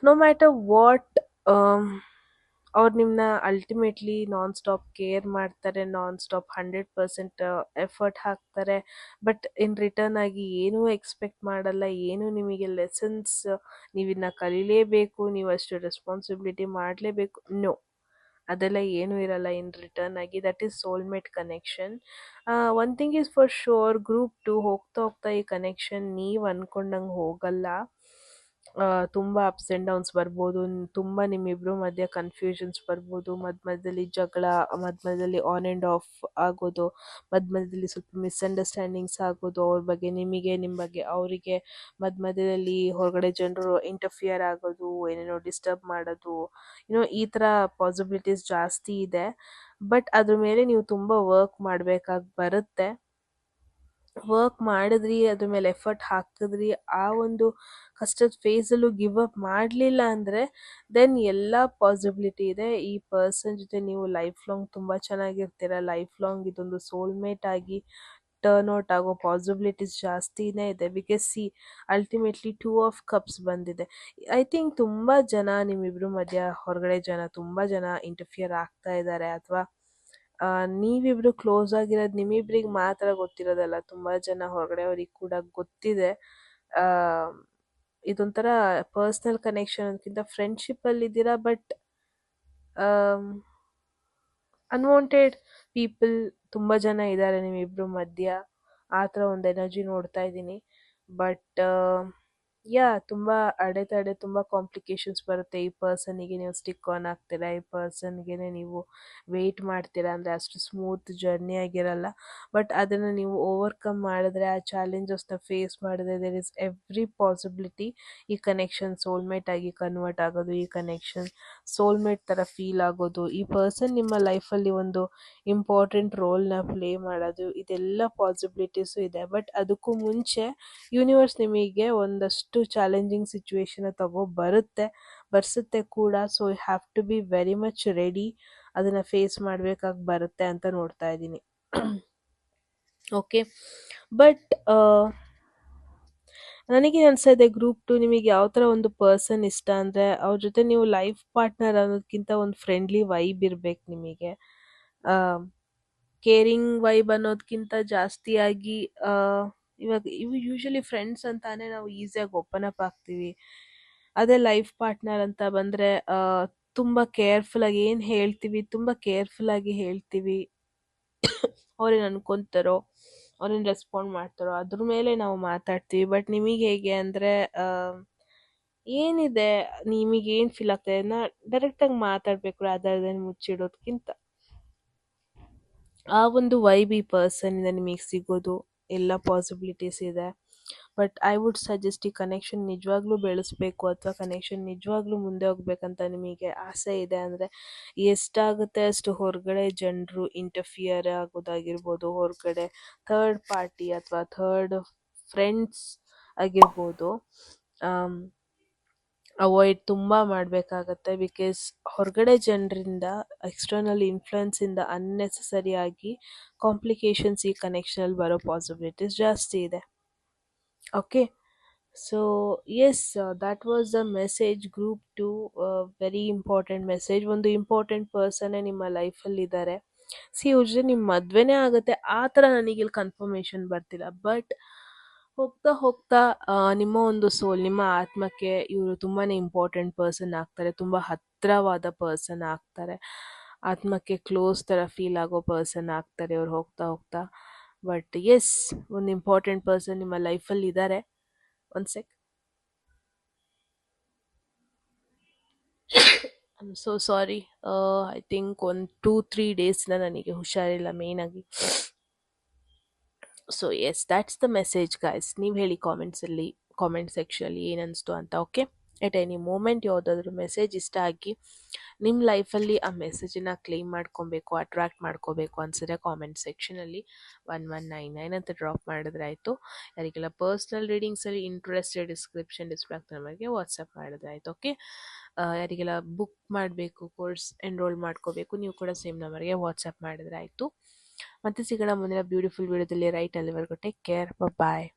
Speaker 1: ನೋ ಮ್ಯಾಟರ್ ವಾಟ್, ಅವ್ರು ನಿಮ್ಮನ್ನ ಅಲ್ಟಿಮೇಟ್ಲಿ ನಾನ್ ಸ್ಟಾಪ್ ಕೇರ್ ಮಾಡ್ತಾರೆ, ನಾನ್ ಸ್ಟಾಪ್ 100% ಎಫರ್ಟ್ ಹಾಕ್ತಾರೆ. ಬಟ್ ಇನ್ ರಿಟರ್ನ್ ಆಗಿ ಏನೂ ಎಕ್ಸ್ಪೆಕ್ಟ್ ಮಾಡಲ್ಲ, ಏನು ನಿಮಗೆ ಲೆಸನ್ಸ್ ನೀವಿನ್ನ ಕಲೀಲೇಬೇಕು, ನೀವು ಅಷ್ಟು ರೆಸ್ಪಾನ್ಸಿಬಿಲಿಟಿ ಮಾಡಲೇಬೇಕು, ನೋ, ಅದೆಲ್ಲ ಏನೂ ಇರಲ್ಲ ಇನ್ ರಿಟರ್ನ್ ಆಗಿ. That is soulmate connection. One thing is for sure, group 2 ಹೋಗ್ತಾ ಹೋಗ್ತಾ ಈ ಕನೆಕ್ಷನ್ ನೀವು ಅಂದ್ಕೊಂಡಂಗೆ ಹೋಗಲ್ಲ. ತುಂಬ ಅಪ್ಸ್ ಆ್ಯಂಡ್ ಡೌನ್ಸ್ ಬರ್ಬೋದು, ತುಂಬ ನಿಮ್ಮಿಬ್ಬರು ಮಧ್ಯೆ ಕನ್ಫ್ಯೂಷನ್ಸ್ ಬರ್ಬೋದು, ಮಧ್ಯದಲ್ಲಿ ಜಗಳ, ಮಧ್ಯದಲ್ಲಿ ಆನ್ ಆ್ಯಂಡ್ ಆಫ್ ಆಗೋದು, ಮಧ್ಯದಲ್ಲಿ ಸ್ವಲ್ಪ ಮಿಸ್ಅಂಡರ್ಸ್ಟ್ಯಾಂಡಿಂಗ್ಸ್ ಆಗೋದು, ಅವ್ರ ಬಗ್ಗೆ ನಿಮಗೆ, ನಿಮ್ಮ ಬಗ್ಗೆ ಅವರಿಗೆ, ಮಧ್ಯದಲ್ಲಿ ಹೊರಗಡೆ ಜನರು ಇಂಟರ್ಫಿಯರ್ ಆಗೋದು, ಏನೇನೋ ಡಿಸ್ಟರ್ಬ್ ಮಾಡೋದು, ಈ ಥರ ಪಾಸಿಬಿಲಿಟೀಸ್ ಜಾಸ್ತಿ ಇದೆ. ಬಟ್ ಅದ್ರ ಮೇಲೆ ನೀವು ತುಂಬ ವರ್ಕ್ ಮಾಡಬೇಕಾಗಿ ಬರುತ್ತೆ. ವರ್ಕ್ ಮಾಡಿದ್ರಿ, ಅದ್ರ ಮೇಲೆ ಎಫರ್ಟ್ ಹಾಕಿದ್ರಿ, ಆ ಒಂದು ಕಷ್ಟದ ಫೇಸಲ್ಲೂ ಗಿವ್ ಅಪ್ ಮಾಡಲಿಲ್ಲ ಅಂದರೆ ದೆನ್ ಎಲ್ಲ ಪಾಸಿಬಿಲಿಟಿ ಇದೆ. ಈ ಪರ್ಸನ್ ಜೊತೆ ನೀವು ಲೈಫ್ ಲಾಂಗ್ ತುಂಬ ಚೆನ್ನಾಗಿರ್ತೀರ, ಲೈಫ್ ಲಾಂಗ್ ಇದೊಂದು ಸೋಲ್ಮೇಟ್ ಆಗಿ ಟರ್ನ್ ಔಟ್ ಆಗೋ ಪಾಸಿಬಿಲಿಟೀಸ್ ಜಾಸ್ತಿನೇ ಇದೆ. ಬಿಕಾಸ್ ಅಲ್ಟಿಮೇಟ್ಲಿ 2 ಆಫ್ ಕಪ್ಸ್ ಬಂದಿದೆ. ಐ ಥಿಂಕ್ ತುಂಬ ಜನ ನಿಮ್ಮಿಬ್ಬರು ಮಧ್ಯ, ಹೊರಗಡೆ ಜನ ತುಂಬ ಜನ ಇಂಟರ್ಫಿಯರ್ ಆಗ್ತಾ ಇದ್ದಾರೆ, ಅಥವಾ ನೀವಿಬ್ರು ಕ್ಲೋಸ್ ಆಗಿರೋದು ನಿಮ್ಮಿಬ್ರಿಗೆ ಮಾತ್ರ ಗೊತ್ತಿರೋದಲ್ಲ, ತುಂಬ ಜನ ಹೊರಗಡೆ ಅವ್ರಿಗೆ ಕೂಡ ಗೊತ್ತಿದೆ. ಇದೊಂಥರ ಪರ್ಸ್ನಲ್ ಕನೆಕ್ಷನ್ ಅನ್ನೋದಕ್ಕಿಂತ ಫ್ರೆಂಡ್ಶಿಪ್ಪಲ್ಲಿದ್ದೀರಾ, ಬಟ್ ಅನ್ವಾಂಟೆಡ್ ಪೀಪಲ್ ತುಂಬ ಜನ ಇದ್ದಾರೆ ನಿಮ್ಮಿಬ್ರು ಮಧ್ಯ, ಆ ಥರ ಒಂದು ಎನರ್ಜಿ ನೋಡ್ತಾ ಇದ್ದೀನಿ. ಬಟ್ ತುಂಬ ಅಡೆತಡೆ, ತುಂಬ ಕಾಂಪ್ಲಿಕೇಶನ್ಸ್ ಬರುತ್ತೆ. ಈ ಪರ್ಸನಿಗೆ ನೀವು ಸ್ಟಿಕ್ ಆನ್ ಆಗ್ತೀರಾ, ಈ ಪರ್ಸನ್ಗೆ ನೀವು ವೆಯ್ಟ್ ಮಾಡ್ತೀರಾ ಅಂದರೆ ಅಷ್ಟು ಸ್ಮೂತ್ ಜರ್ನಿ ಆಗಿರಲ್ಲ. ಬಟ್ ಅದನ್ನು ನೀವು ಓವರ್ಕಮ್ ಮಾಡಿದ್ರೆ, ಆ ಚಾಲೆಂಜಸ್ನ ಫೇಸ್ ಮಾಡಿದ್ರೆ, ದೇರ್ ಇಸ್ ಎವ್ರಿ ಪಾಸಿಬಿಲಿಟಿ ಈ ಕನೆಕ್ಷನ್ ಸೋಲ್ಮೇಟ್ ಆಗಿ ಕನ್ವರ್ಟ್ ಆಗೋದು, ಈ ಕನೆಕ್ಷನ್ ಸೋಲ್ಮೇಟ್ ಥರ ಫೀಲ್ ಆಗೋದು, ಈ ಪರ್ಸನ್ ನಿಮ್ಮ ಲೈಫಲ್ಲಿ ಒಂದು ಇಂಪಾರ್ಟೆಂಟ್ ರೋಲ್ನ ಪ್ಲೇ ಮಾಡೋದು, ಇದೆಲ್ಲ ಪಾಸಿಬಿಲಿಟೀಸು ಇದೆ. ಬಟ್ ಅದಕ್ಕೂ ಮುಂಚೆ ಯೂನಿವರ್ಸ್ ನಿಮಗೆ ಒಂದಷ್ಟು ಚಾಲೆಂಜಿಂಗ್ ಸಿಚುವೇಶನ್ ಬರ್ಸುತ್ತೆ ಕೂಡ. So you have to be very much ready, ಅದನ್ನು ಫೇಸ್ ಮಾಡಬೇಕಾಗಿ ಬರುತ್ತೆ ಅಂತ ನೋಡ್ತಾ ಇದ್ದೀನಿ. ಓಕೆ, ಬಟ್ ನನಗೆ ಅನ್ಸೋದೆ ಗ್ರೂಪ್ 2 ನಿಮಗೆ ಯಾವ ಥರ ಒಂದು ಪರ್ಸನ್ ಇಷ್ಟ ಅಂದರೆ, ಅವ್ರ ಜೊತೆ ನೀವು ಲೈಫ್ ಪಾರ್ಟ್ನರ್ ಅನ್ನೋದಕ್ಕಿಂತ ಒಂದು ಫ್ರೆಂಡ್ಲಿ ವೈಬ್ ಇರಬೇಕು ನಿಮಗೆ. ಕೇರಿಂಗ್ ವೈಬ್ ಅನ್ನೋದಕ್ಕಿಂತ ಜಾಸ್ತಿಯಾಗಿ ಇವಾಗ ಇವು ಯೂಶಲಿ ಫ್ರೆಂಡ್ಸ್ ಅಂತಾನೆ ನಾವು ಈಸಿಯಾಗಿ ಓಪನ್ ಅಪ್ ಆಗ್ತೀವಿ. ಅದೇ ಲೈಫ್ ಪಾರ್ಟ್ನರ್ ಅಂತ ಬಂದರೆ ತುಂಬ ಕೇರ್ಫುಲ್ಲಾಗಿ ಏನು ಹೇಳ್ತೀವಿ, ತುಂಬ ಕೇರ್ಫುಲ್ಲಾಗಿ ಹೇಳ್ತೀವಿ. ಅವ್ರೇನು ಅನ್ಕೊತಾರೋ, ಅವ್ರೇನು ರೆಸ್ಪಾಂಡ್ ಮಾಡ್ತಾರೋ ಅದ್ರ ಮೇಲೆ ನಾವು ಮಾತಾಡ್ತೀವಿ. ಬಟ್ ನಿಮಗೆ ಹೇಗೆ ಅಂದರೆ, ಏನಿದೆ, ನಿಮಗೇನು ಫೀಲ್ ಆಗ್ತದೆ ಅದನ್ನ ಡೈರೆಕ್ಟಾಗಿ ಮಾತಾಡಬೇಕು, ಅದನ್ನು ಮುಚ್ಚಿಡೋದಕ್ಕಿಂತ. ಆ ಒಂದು ವೈಬ್ ಈ ಪರ್ಸನಿಂದ ನಿಮಗೆ ಸಿಗೋದು ಎಲ್ಲ ಪಾಸಿಬಿಲಿಟೀಸ್ ಇದೆ. ಬಟ್ ಐ ವುಡ್ ಸಜೆಸ್ಟ್ ಈ ಕನೆಕ್ಷನ್ ನಿಜವಾಗ್ಲೂ ಬೆಳೆಸಬೇಕು, ಅಥವಾ ಕನೆಕ್ಷನ್ ನಿಜವಾಗ್ಲೂ ಮುಂದೆ ಹೋಗ್ಬೇಕಂತ ನಿಮಗೆ ಆಸೆ ಇದೆ ಅಂದರೆ, ಎಷ್ಟಾಗುತ್ತೆ ಅಷ್ಟು ಹೊರಗಡೆ ಜನರು ಇಂಟರ್ಫಿಯರ್ ಆಗೋದಾಗಿರ್ಬೋದು, ಹೊರಗಡೆ ಥರ್ಡ್ ಪಾರ್ಟಿ ಅಥವಾ ಥರ್ಡ್ ಫ್ರೆಂಡ್ಸ್ ಆಗಿರ್ಬೋದು, ಅವಾಯ್ಡ್ ತುಂಬ ಮಾಡಬೇಕಾಗತ್ತೆ. ಬಿಕಾಸ್ ಹೊರಗಡೆ ಜನರಿಂದ, ಎಕ್ಸ್ಟರ್ನಲ್ ಇನ್ಫ್ಲುಯೆನ್ಸಿಂದ ಅನ್ನೆಸೆಸರಿಯಾಗಿ ಕಾಂಪ್ಲಿಕೇಶನ್ಸ್ ಈ ಕನೆಕ್ಷನಲ್ಲಿ ಬರೋ ಪಾಸಿಬಿಲಿಟೀಸ್ ಜಾಸ್ತಿ ಇದೆ. Okay, so yes, that was the message. Group 2 very important message. ಒಂದು ಇಂಪಾರ್ಟೆಂಟ್ ಪರ್ಸನ್ನೇ ನಿಮ್ಮ ಲೈಫಲ್ಲಿದ್ದಾರೆ. ಇವ್ರ ಜೊತೆ ನಿಮ್ಮ ಮದುವೆನೇ ಆಗುತ್ತೆ ಆ ಥರ ನನಗಿಲ್ಲಿ ಕನ್ಫರ್ಮೇಷನ್ ಬರ್ತಿಲ್ಲ. ಬಟ್ ಹೋಗ್ತಾ ಹೋಗ್ತಾ ನಿಮ್ಮ ಒಂದು ಸೋಲ್, ನಿಮ್ಮ ಆತ್ಮಕ್ಕೆ ಇವರು ತುಂಬಾ ಇಂಪಾರ್ಟೆಂಟ್ ಪರ್ಸನ್ ಆಗ್ತಾರೆ, ತುಂಬ ಹತ್ತಿರವಾದ ಪರ್ಸನ್ ಆಗ್ತಾರೆ, ಆತ್ಮಕ್ಕೆ ಕ್ಲೋಸ್ ಥರ ಫೀಲ್ ಆಗೋ ಪರ್ಸನ್ ಆಗ್ತಾರೆ ಇವ್ರು ಹೋಗ್ತಾ ಹೋಗ್ತಾ. ಬಟ್ ಎಸ್, ಒಂದು ಇಂಪಾರ್ಟೆಂಟ್ ಪರ್ಸನ್ ನಿಮ್ಮ ಲೈಫಲ್ಲಿ ಇದ್ದಾರೆ. ಒಂದು sec. So sorry. I think ಒಂದು 2-3 ಡೇಸ್ನ ನನಗೆ ಹುಷಾರಿಲ್ಲ ಮೇಯ್ನಾಗಿ. So yes, that's the message guys. ನೀವು ಹೇಳಿ ಕಾಮೆಂಟ್ಸಲ್ಲಿ, ಕಾಮೆಂಟ್ ಸೆಕ್ಷನಲ್ಲಿ ಏನನ್ನಿಸ್ತು ಅಂತ. ಓಕೆ, ಎಟ್ ಎನಿ ಮೂಮೆಂಟ್ ಯಾವುದಾದ್ರೂ ಮೆಸೇಜ್ ಇಷ್ಟ ಆಗಿ ನಿಮ್ಮ ಲೈಫಲ್ಲಿ ಆ ಮೆಸೇಜನ್ನು ಕ್ಲೇಮ್ ಮಾಡ್ಕೊಬೇಕು, ಅಟ್ರಾಕ್ಟ್ ಮಾಡ್ಕೋಬೇಕು ಅನ್ಸಿದ್ರೆ ಕಾಮೆಂಟ್ ಸೆಕ್ಷನಲ್ಲಿ 1199 ಅಂತ ಡ್ರಾಪ್ ಮಾಡಿದ್ರೆ ಆಯಿತು. ಯಾರಿಗೆಲ್ಲ ಪರ್ಸ್ನಲ್ ರೀಡಿಂಗ್ಸಲ್ಲಿ ಇಂಟ್ರೆಸ್ಟೆಡ್, ಡಿಸ್ಕ್ರಿಪ್ಷನ್ ಆಗ್ತಾ ನಮಗೆ ವಾಟ್ಸಪ್ ಮಾಡಿದ್ರೆ ಆಯಿತು. ಓಕೆ, ಯಾರಿಗೆಲ್ಲ ಬುಕ್ ಮಾಡಬೇಕು, ಕೋರ್ಸ್ ಎನ್ರೋಲ್ ಮಾಡ್ಕೋಬೇಕು, ನೀವು ಕೂಡ ಸೇಮ್ ನಂಬರ್ಗೆ ವಾಟ್ಸಪ್ ಮಾಡಿದ್ರೆ ಆಯಿತು. ಮತ್ತೆ ಸಿಗೋಣ ಮುಂದಿನ ಬ್ಯೂಟಿಫುಲ್ ವಿಡಿಯೋದಲ್ಲಿ. ರೈಟ್, ಅಲ್ಲಿವರೆಗೂ ಟೇಕ್ ಕೇರ್, ಬಾಯ್.